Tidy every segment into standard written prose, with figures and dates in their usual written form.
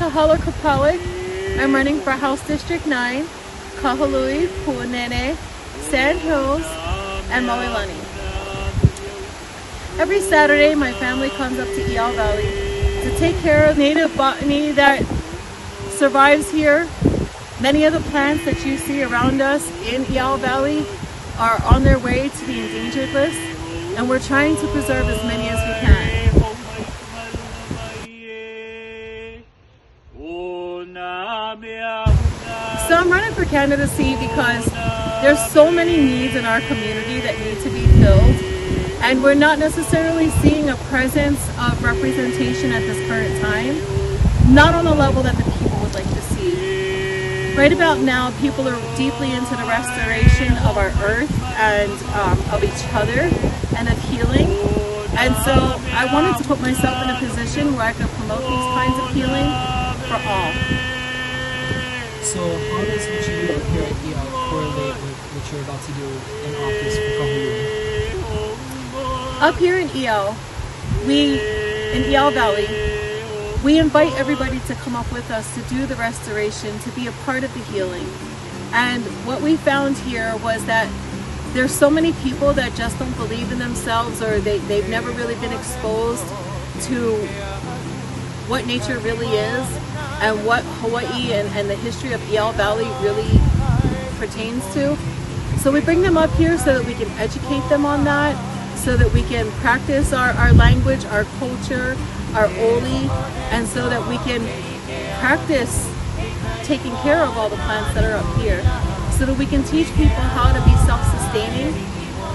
Kahala Chrupalyk. I'm running for House District 9, Kahului, Puʻunene, Sand Hills, and Maui Lani. Every Saturday, my family comes up to Iao Valley to take care of native botany that survives here. Many of the plants that you see around us in Iao Valley are on their way to the endangered list, and we're trying to preserve as many as we can. So I'm running for candidacy because there's so many needs in our community that need to be filled, and we're not necessarily seeing a presence of representation at this current time, not on the level that the people would like to see. Right about now, people are deeply into the restoration of our earth and of each other and of healing. And so I wanted to put myself in a position where I could promote these kinds of healing for all. So how does what you do up here at Iao correlate with what you're about to do in office for Kahului? Up here in Iao Valley, we invite everybody to come up with us to do the restoration, to be a part of the healing. And what we found here was that there's so many people that just don't believe in themselves, or they've never really been exposed to what nature really is and what Hawaii and the history of Iao Valley really pertains to. So we bring them up here so that we can educate them on that, so that we can practice our language, our culture, our oli, and so that we can practice taking care of all the plants that are up here, so that we can teach people how to be self-sustaining,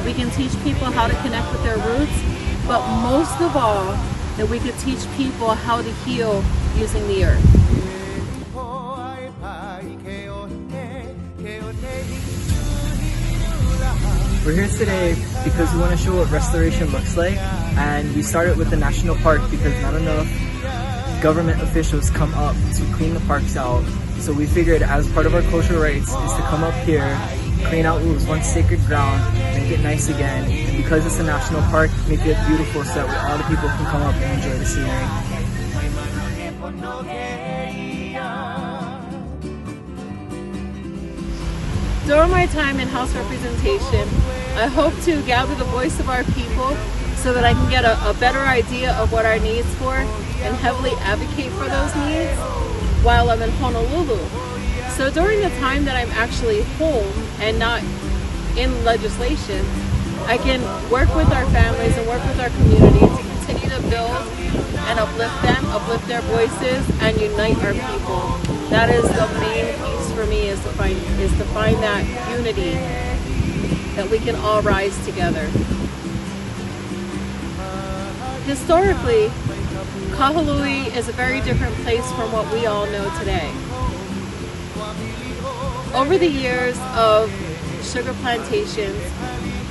we can teach people how to connect with their roots, but most of all, that we could teach people how to heal using the earth. We're here today because we want to show what restoration looks like, and we started with the national park because not enough government officials come up to clean the parks out. So we figured as part of our cultural rights is to come up here, clean out what was once sacred ground, make it nice again, and because it's a national park, make it beautiful so that all the people can come up and enjoy the scenery. During my time in House representation, I hope to gather the voice of our people so that I can get a better idea of what our needs for and heavily advocate for those needs while I'm in Honolulu. So during the time that I'm actually home and not in legislation, I can work with our families and work with our community to continue to build and uplift them, uplift their voices, and unite our people. That is the main piece for me, is to find that unity, that we can all rise together. Historically, Kahului is a very different place from what we all know today. Over the years of sugar plantations,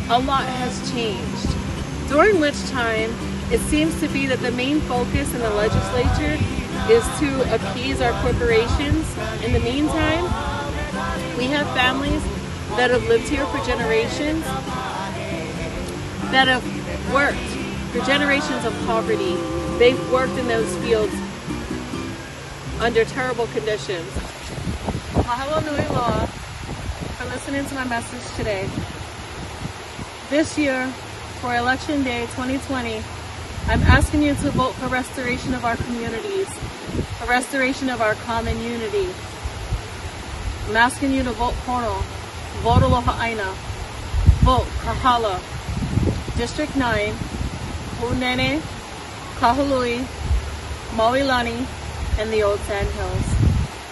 a lot has changed, during which time it seems to be that the main focus in the legislature is to appease our corporations. In the meantime, we have families that have lived here for generations, that have worked for generations of poverty. They've worked in those fields under terrible conditions. Mahalo nui loa for listening to my message today. This year, for Election Day 2020, I'm asking you to vote for restoration of our communities, for restoration of our common unity. I'm asking you to vote Pono, vote Aloha ʻāina, vote Kahala, District 9, Puʻunene, Kahului, Maui Lani, and the Old Sand Hills.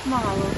Mahalo.